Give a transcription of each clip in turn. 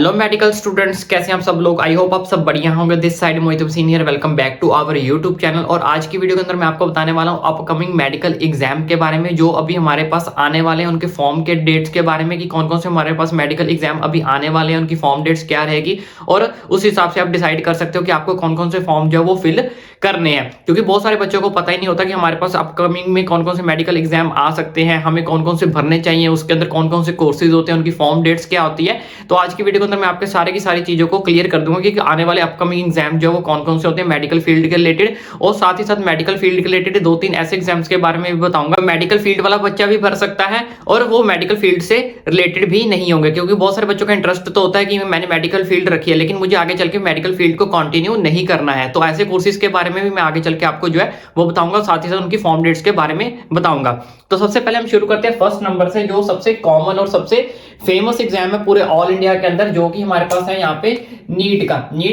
Hello medical students, कैसे हैं आप सब लोग। आई होप आप सब बढ़िया होंगे। This side Mohit Hussain here, welcome back to our YouTube channel. और आज की वीडियो के अंदर मैं आपको बताने वाला हूं अपकमिंग मेडिकल एग्जाम के बारे में, जो अभी हमारे पास आने वाले हैं, उनके फॉर्म के डेट्स के बारे में कि कौन कौन से हमारे पास मेडिकल एग्जाम अभी आने वाले हैं, उनकी फॉर्म डेट्स क्या रहेगी, और उस हिसाब से आप डिसाइड कर सकते हो कि आपको कौन कौन से फॉर्म जो है वो फिल करने हैं। क्योंकि बहुत सारे बच्चों को पता ही नहीं होता कि हमारे पास अपकमिंग में कौन कौन से मेडिकल एग्जाम आ सकते हैं, हमें कौन कौन से भरने चाहिए, उसके अंदर कौन कौन से कोर्सेज होते हैं, उनकी फॉर्म डेट्स क्या होती है। तो आज की वीडियो के अंदर मैं आपके सारे की सारी चीजों को क्लियर कर दूंगा कि आने वाले अपकमिंग एग्जाम जो है वो कौन कौन से होते हैं मेडिकल फील्ड के रिलेटेड, और साथ ही साथ मेडिकल फील्ड के रिलेटेड दो तीन ऐसे एग्जाम्स के बारे में भी बताऊंगा। मेडिकल फील्ड वाला बच्चा भी भर सकता है और वो मेडिकल फील्ड से रिलेटेड भी नहीं होंगे, क्योंकि बहुत सारे बच्चों का इंटरेस्ट तो होता है कि मैंने मेडिकल फील्ड रखी है लेकिन मुझे आगे चल के मेडिकल फील्ड को कंटिन्यू नहीं करना है। तो ऐसे कोर्सेज के बारे में भी मैं आगे चल के आपको जो है वो बताऊंगा, साथ ही साथ उनकी फॉर्म डेट्स के बारे में बताऊंगा। तो सबसे पहले हम शुरू करते हैं फर्स्ट नंबर से, जो सबसे कॉमन और सबसे फेमस एग्जाम है पूरे ऑल इंडिया के अंदर, जो कि हमारे पास है यहाँ पे नीट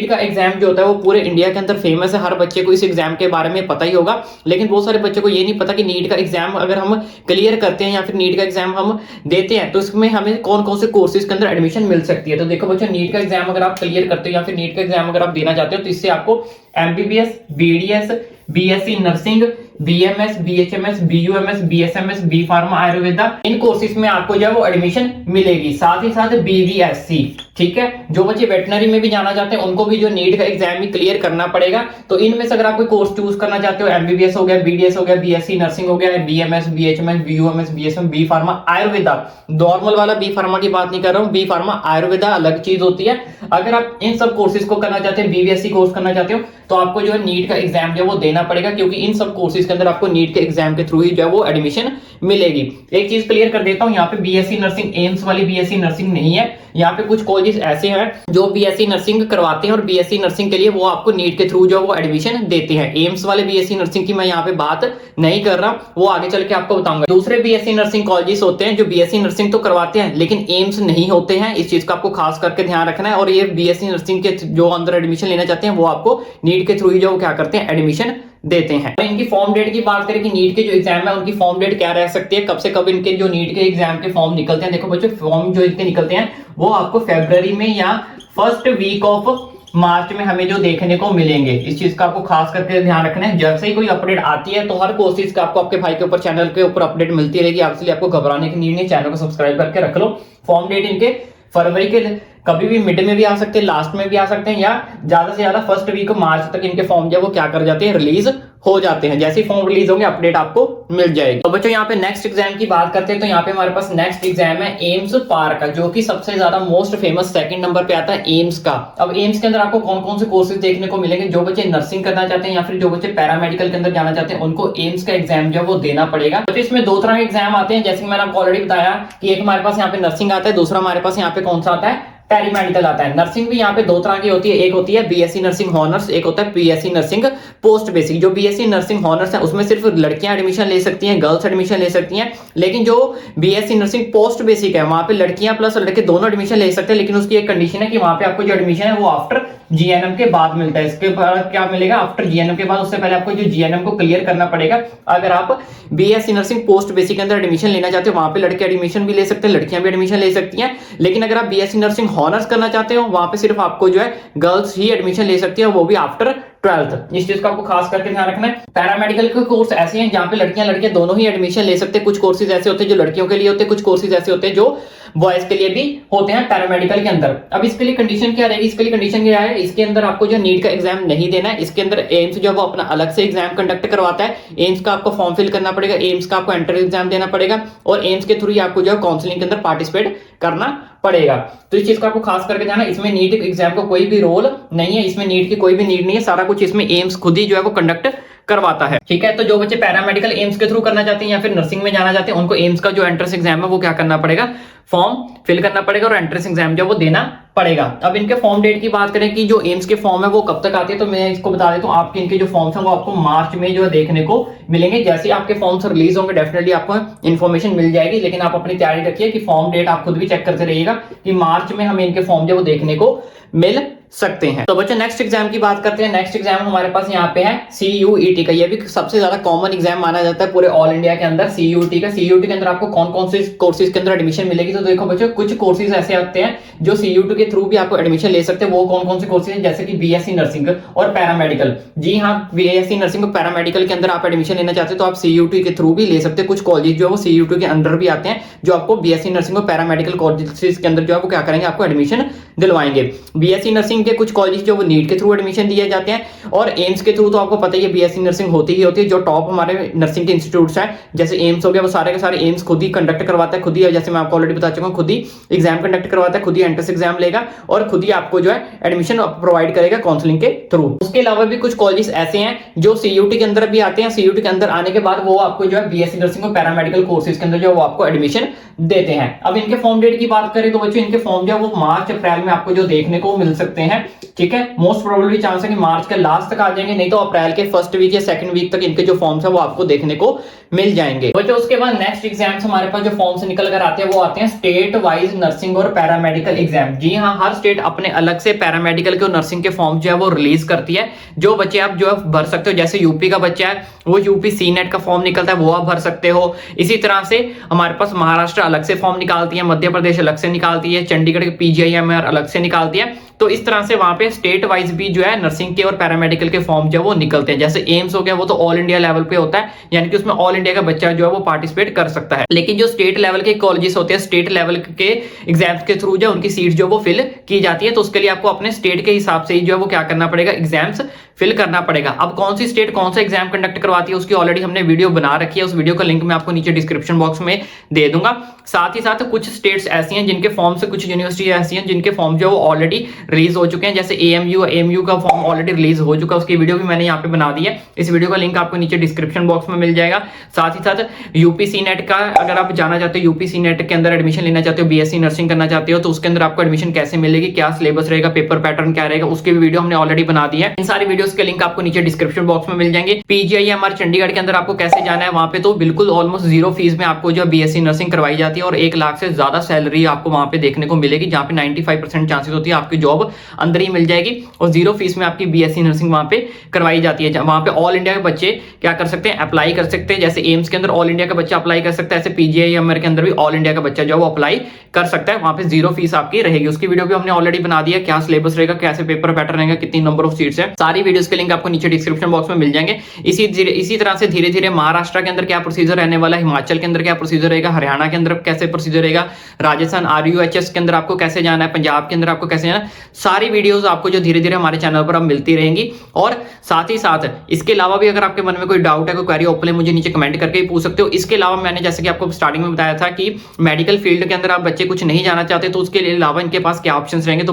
का एग्जाम जो होता है वो पूरे इंडिया के अंदर फेमस है। हर बच्चे को इस एग्जाम के बारे में पता ही होगा, लेकिन बहुत सारे बच्चों को ये नहीं पता कि नीट का एग्जाम अगर हम क्लियर करते हैं या फिर नीट का एग्जाम हम देते हैं तो इसमें हमें कौन कौन से कोर्सेज के अंदर एडमिशन मिल सकती है। तो देखो बच्चों, नीट का एग्जाम अगर आप क्लियर करते हो या फिर नीट का एग्जाम अगर आप देना चाहते हो तो इससे आपको MBBS, BDS, BSc nursing, BMS, BHMS, BUMS, BSMS, B pharma, Ayurveda, इन कोर्सेज में आपको जो है वो एडमिशन मिलेगी। साथ ही साथ बीवीएससी, ठीक है, जो बच्चे वेटनरी में भी जाना चाहते हैं उनको भी जो नीट का एग्जाम भी क्लियर करना पड़ेगा। तो इनमें से अगर आप कोई कोर्स चूज करना चाहते हो, एमबीबीएस हो गया, बीडीएस हो गया, बीएससी नर्सिंग हो गया, BMS, BHMS, BUMS, BSM, B pharma, Ayurveda, normal वाला बी फार्मा की बात नहीं कर रहा हूं, बी फार्मा आयुर्वेदा अलग चीज होती है। अगर आप इन सब कोर्सेज को करना चाहते हैं, बीवीएससी कोर्स करना चाहते हो, तो आपको जो है नीट का एग्जाम जो है वो देना पड़ेगा, क्योंकि इन सब कोर्सेज के अंदर आपको नीट के एग्जाम के थ्रू ही जो है वो एडमिशन मिलेगी। एक चीज क्लियर कर देता हूं, यहाँ पे बीएससी नर्सिंग एम्स वाली बीएससी नर्सिंग नहीं है। यहाँ पे कुछ कॉलेजेस ऐसे हैं जो बीएससी नर्सिंग करवाते हैं और बीएससी नर्सिंग के लिए वो आपको नीट के थ्रू जो वो एडमिशन देते हैं। एम्स वाले बीएससी नर्सिंग की मैं यहाँ पे बात नहीं कर रहा, वो आगे चल के आपको बताऊंगा। दूसरे बीएससी नर्सिंग कॉलेजेस होते हैं जो बीएससी नर्सिंग तो करवाते हैं लेकिन एम्स नहीं होते हैं, इस चीज का आपको खास करके ध्यान रखना है। और ये बीएससी नर्सिंग के जो अंदर एडमिशन लेना चाहते हैं वो आपको नीट के थ्रू ही जो क्या करते हैं एडमिशन देते हैं। इनकी फॉर्म डेट की बात करें कि नीट के जो एग्जाम है उनकी फॉर्म डेट क्या रह सकती है, कब से कब इनके जो नीट के एग्जाम के फॉर्म निकलते हैं। देखो बच्चों, फॉर्म जो इनके निकलते हैं वो आपको फरवरी में या फर्स्ट वीक ऑफ मार्च में हमें जो देखने को मिलेंगे। इस चीज का आपको खास करके ध्यान रखना है। जैसे ही कोई अपडेट आती है तो हर कोर्सेज का आपको आपके भाई के ऊपर चैनल के ऊपर अपडेट मिलती रहेगी, इसलिए आपको घबराने की नीड नहीं, चैनल को सब्सक्राइब करके रख लो। फॉर्म डेट इनके फरवरी के कभी भी मिड में भी आ सकते हैं, लास्ट में भी आ सकते हैं, या ज्यादा से ज्यादा फर्स्ट वीक मार्च तक इनके फॉर्म जो है वो क्या कर जाते हैं, रिलीज हो जाते हैं। जैसे फॉर्म रिलीज होंगे अपडेट आपको मिल जाएगी। तो बच्चों यहाँ पे नेक्स्ट एग्जाम की बात करते हैं, तो यहाँ पे हमारे पास नेक्स्ट एग्जाम है एम्स पार का, जो कि सबसे ज्यादा मोस्ट फेमस सेकंड नंबर पे आता है एम्स का। अब एम्स के अंदर आपको कौन कौन से कोर्सेज देखने को मिलेंगे। जो बच्चे नर्सिंग करना चाहते हैं या फिर जो बच्चे पैरामेडिकल के अंदर जाना चाहते हैं उनको एम्स का एग्जाम जो है वो देना पड़ेगा। तो इसमें दो तरह के एग्जाम आते हैं, जैसे मैंने आपको ऑलरेडी बताया कि एक हमारे पास यहाँ पे नर्सिंग आता है, दूसरा हमारे पास यहाँ पे कौन सा आता है, पैरामेडिकल आता है। नर्सिंग भी यहाँ पे दो तरह की होती है, एक होती है बीएससी नर्सिंग हॉनर्स, एक होता है बीएससी नर्सिंग पोस्ट बेसिक। जो बीएससी नर्सिंग हॉनर्स है उसमें सिर्फ लड़कियां एडमिशन ले सकती हैं, गर्ल्स एडमिशन ले सकती हैं, लेकिन जो बीएससी नर्सिंग पोस्ट बेसिक है वहां पे लड़कियां प्लस लड़के दोनों एडमिशन ले सकते हैं, लेकिन उसकी एक कंडीशन है कि वहां पे आपको जो एडमिशन है वो आफ्टर जीएनएम के बाद मिलता है। इसके बाद क्या मिलेगा, आफ्टर जीएनएम के बाद, उससे पहले आपको जो जीएनएम को क्लियर करना पड़ेगा। अगर आप बीएससी नर्सिंग पोस्ट बेसिक के अंदर एडमिशन लेना चाहते हो वहां पे लड़के एडमिशन भी ले सकते हैं, लड़कियां भी एडमिशन ले सकती हैं, लेकिन अगर आप बीएससी नर्सिंग हॉनर्स करना चाहते हो वहां पे सिर्फ आपको जो है गर्ल्स ही एडमिशन ले सकती है, वो भी आफ्टर 12th। इस चीज का आपको खास करके ध्यान रखना है। पैरामेडिकल के कोर्स ऐसे हैं जहां पे लड़कियां लड़के दोनों ही एडमिशन ले सकते हैं। कुछ कोर्सेज ऐसे होते हैं जो लड़कियों के लिए होते हैं, कुछ कोर्सेज ऐसे होते हैं जो बॉयज के लिए भी होते हैं पैरामेडिकल के अंदर। अब इसके लिए कंडीशन क्या रहेगी, इसके लिए कंडीशन क्या है, इसके अंदर आपको जो नीट का एग्जाम नहीं देना है। इसके अंदर एम्स जो वो अपना अलग से एग्जाम कंडक्ट करवाता है। एम्स का आपको फॉर्म फिल करना पड़ेगा, एम्स का आपको एंट्रेंस एग्जाम देना पड़ेगा और एम्स के थ्रू ही आपको जो है काउंसलिंग के अंदर पार्टिसिपेट करना पड़ेगा। तो इस चीज का आपको खास करके ध्यान है। इसमें नीट एग्जाम को कोई भी रोल नहीं है, इसमें नीट की कोई भी नीड नहीं है, सारा कुछ इसमें एम्स खुद ही जो है वो कंडक्ट करवाता है, ठीक है। तो जो बच्चे पैरामेडिकल एम्स के थ्रू करना चाहते हैं या फिर नर्सिंग में जाना चाहते हैं उनको एम्स का जो एंट्रेंस एग्जाम है वो क्या करना पड़ेगा, फॉर्म फिल करना पड़ेगा और एंट्रेंस एग्जाम जो वो देना पड़ेगा। अब इनके फॉर्म डेट की बात करें कि जो एम्स के फॉर्म है वो कब तक आते हैं, तो मैं इसको बता देता हूँ। आपके इनके जो फॉर्म्स हैं वो आपको मार्च में जो है देखने को मिलेंगे। जैसे ही आपके फॉर्म्स रिलीज होंगे डेफिनेटली आपको इन्फॉर्मेशन मिल जाएगी, लेकिन आप अपनी तैयारी रखिए कि फॉर्म डेट आप खुद भी चेक करते रहिएगा कि मार्च में हमें इनके फॉर्म जो वो देखने को मिल सकते हैं। तो बच्चों नेक्स्ट एग्जाम की बात करते हैं। नेक्स्ट एग्जाम हमारे पास यहाँ पे है CUET का। ये भी सबसे ज्यादा कॉमन एग्जाम माना जाता है पूरे ऑल इंडिया के अंदर। CUET का, CUET के अंदर आपको कौन कौन से कोर्सेज के अंदर एडमिशन मिलेगी? तो देखो बच्चों, कुछ कोर्सेज ऐसे आते हैं जो CUET के थ्रू भी आपको एडमिशन ले सकते हैं। वो कौन कौन से कोर्सेज हैं? जैसे कि BSc नर्सिंग और पैरामेडिकल। जी हाँ, BSc नर्सिंग और पैरामेडिकल के अंदर आप एडमिशन लेना चाहते हैं तो आप CUET के थ्रू भी ले सकते हैं। कुछ कॉलेज जो है वो CUET के अंदर भी आते हैं जो आपको BSc नर्सिंग और पैरामेडिकल कॉलेजेस के अंदर जो है वो क्या करेंगे, आपको एडमिशन दिलवाएंगे। BSc नर्सिंग के कुछ कॉलेज जो वो नीट के थ्रू एडमिशन दिए जाते हैं और एम्स के थ्रू तो आपको पता ही है BSc नर्सिंग होती ही होती है। जो टॉप हमारे नर्सिंग के इंस्टीट्यूट्स हैं जैसे एम्स हो गया, वो सारे के सारे एम्स खुद ही कंडक्ट करवाता है, खुद ही, जैसे मैं आपको ऑलरेडी बता चुका हूं, खुद ही एग्जाम कंडक्ट करवाता है, खुद ही एंट्रेंस एग्जाम लेगा और खुद ही आपको जो है एडमिशन प्रोवाइड करेगा काउंसलिंग के थ्रू। उसके अलावा भी कुछ कॉलेज ऐसे हैं जो CUET के अंदर भी आते हैं। CUET के अंदर आने के बाद वो आपको जो है BSc नर्सिंग और पैरामेडिकल कोर्सेज के अंदर जो वो आपको एडमिशन देते हैं। अब इनके फॉर्म डेट की बात करें तो बच्चों इनके फॉर्म जो है वो मार्च अप्रैल में आपको जो देखने को मिल सकते हैं। ठीक है, मोस्ट प्रोबेबली चांस है कि मार्च के लास्ट तक आ जाएंगे, नहीं तो अप्रैल के फर्स्ट वीक या सेकंड वीक तक इनके जो फॉर्म्स है वो आपको देखने को मिल जाएंगे। बच्चों उसके बाद नेक्स्ट एग्जाम्स हमारे पास जो फॉर्म्स निकल कर आते हैं वो आते हैं स्टेट वाइज नर्सिंग और पैरामेडिकल एग्जाम। जी हाँ, हर स्टेट अपने अलग से पैरामेडिकल के और नर्सिंग के फॉर्म जो है वो रिलीज करती है। जो बच्चे आप जो है भर सकते हो, जैसे यूपी का बच्चा है वो यूपी CNET का फॉर्म निकलता है, वो आप भर सकते हो। इसी तरह से हमारे पास महाराष्ट्र अलग से फॉर्म निकालती है, मध्य प्रदेश अलग से निकालती है, चंडीगढ़ के PGIMR अलग से निकालती है। तो इस तरह से वहां पे स्टेट वाइज भी जो है नर्सिंग के और पैरामेडिकल के फॉर्म जो है वो निकलते हैं। जैसे एम्स हो गया वो तो ऑल इंडिया लेवल पे होता है, यानी कि उसमें ऑल इंडिया का बच्चा जो है वो पार्टिसिपेट कर सकता है। लेकिन जो स्टेट लेवल के कॉलेजेस होते हैं, स्टेट लेवल के एग्जाम्स के थ्रू जो उनकी सीट जो वो फिल की जाती है, तो उसके लिए आपको अपने स्टेट के हिसाब से ही जो है वो क्या करना पड़ेगा, एग्जाम्स फिल करना पड़ेगा। अब कौन सी स्टेट कौन सा एग्जाम कंडक्ट करवाती है उसकी ऑलरेडी हमने वीडियो बना रखी है, उस वीडियो का लिंक मैं आपको नीचे डिस्क्रिप्शन बॉक्स में दे दूंगा। साथ ही साथ कुछ स्टेट्स ऐसी हैं जिनके फॉर्म से, कुछ यूनिवर्सिटी ऐसी हैं जिनके फॉर्म जो है वो ऑलरेडी रिलीज हो चुके हैं। जैसे AMU का फॉर्म ऑलरेडी रिलीज हो चुका है, उसकी वीडियो भी मैंने यहाँ पे बना दी है। इस वीडियो का लिंक आपको नीचे डिस्क्रिप्शन बॉक्स में मिल जाएगा। साथ ही साथ यूपी CNET का अगर आप जाना चाहते हो, यूपी CNET के अंदर एडमिशन लेना चाहते हो, BSc नर्सिंग करना चाहते हो, तो उसके अंदर आपको एडमिशन कैसे मिलेगी, क्या सिलेबस रहेगा, पेपर पैटर्न क्या रहेगा, उसकी भी वीडियो हमने ऑलरेडी बना दी है। इन सारी वीडियोस के लिंक आपको नीचे डिस्क्रिप्शन बॉक्स में मिल जाएंगे। PGIMR चंडीगढ़ के अंदर आपको कैसे जाना है, वहां पे तो बिल्कुल ऑलमोस्ट 0 फीस में आपको जो BSc नर्सिंग करवाई जाती है और 1 लाख से ज्यादा सैलरी आपको वहां पे देखने को मिलेगी, जहां पे 95% चांसेस होती है आपकी जॉब अंदर ही मिल जाएगी और 0 फीस में आपकी BSc नर्सिंग वहां पे करवाई जाती है। वहां पे ऑल इंडिया के बच्चे क्या कर सकते हैं, अप्लाई कर सकते हैं। जैसे एम्स के अंदर ऑल इंडिया का बच्चा अप्लाई कर सकता है, ऐसे PGIMR के अंदर भी ऑल इंडिया का बच्चा जो है वो अप्लाई कर सकता है। वहां पे 0 फीस आपकी रहेगी। उसकी वीडियो भी हमने ऑलरेडी बना दी है, क्या सिलेबस रहेगा, कैसे पेपर पैटर्न रहेगा, कितनी नंबर ऑफ सीट्स है, सारी वीडियोस के लिंक आपको नीचे डिस्क्रिप्शन बॉक्स में मिल जाएंगे। इसी तरह से धीरे धीरे महाराष्ट्र के अंदर क्या प्रोसीजर रहने वाला है, हिमाचल के अंदर क्या प्रोसीजर रहेगा, हरियाणा के अंदर कैसे प्रोसीजर रहेगा, राजस्थान RUHS के अंदर आपको कैसे जाना है, पंजाब के अंदर आपको कैसे जाना है, सारी वीडियोस आपको जो धीरे धीरे हमारे चैनल पर अब मिलती रहेंगी। और साथ ही साथ इसके अलावा भी अगर आपके मन में कोई डाउट है, कोई क्वेरी, ओपनली मुझे नीचे कमेंट करके ही पूछ सकते हो। इसके अलावा मैंने जैसे कि आपको स्टार्टिंग में बताया था कि मेडिकल फील्ड के अंदर आप बच्चे कुछ नहीं जाना चाहते तो उसके अलावा इनके पास क्या ऑप्शंस रहेंगे। तो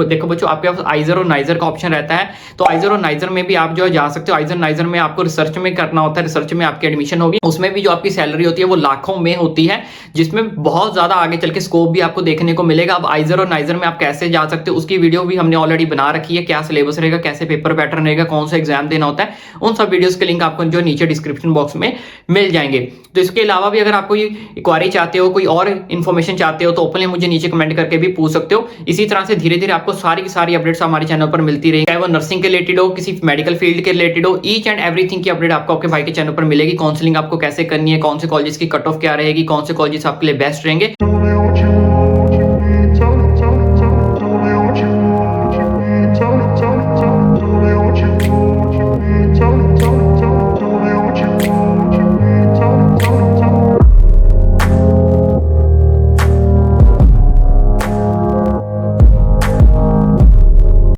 देखो बच्चों, आपके पास आइजर और नाइजर का ऑप्शन रहता है, तो आइजर और नाइजर में भी आप जो जा सकते हो। आइजर नाइजर में आपको रिसर्च में करना होता है, रिसर्च में आपकी एडमिशन होगी, उसमें भी जो आपकी सैलरी होती है वो लाखों में होती है, जिसमें बहुत ज्यादा आगे चल के स्कोप भी आपको देखने को मिलेगा। अब आइजर और नाइजर में आप कैसे जा सकते हो उसकी वीडियो भी हमने ऑलरेडी बना रखी है, क्या सिलेबस रहेगा, कैसे पेपर पैटर्न रहेगा, कौन सा एग्जाम देना होता है, उन सब वीडियोस के लिंक आपको जो नीचे डिस्क्रिप्शन बॉक्स में मिल जाएंगे। तो इसके अलावा भी अगर आप कोई क्वेरी चाहते हो, कोई और इन्फॉर्मेशन चाहते हो तो ओपनली मुझे नीचे कमेंट करके भी पूछ सकते हो। इसी तरह से धीरे धीरे आपको सारी की सारी अपडेट्स हमारे चैनल पर मिलती रहेगी, चाहे वो नर्सिंग के रिलेटेड हो, किसी मेडिकल फील्ड के रिलेटेड हो, ईच एंड एवरीथिंग की अपडेट आपको आपके भाई के चैनल पर मिलेगी। काउंसलिंग आपको कैसे करनी है, कौन से कॉलेज की कट ऑफ क्या रहेगी, कौन से कॉलेज आपके लिए बेस्ट रहेंगे।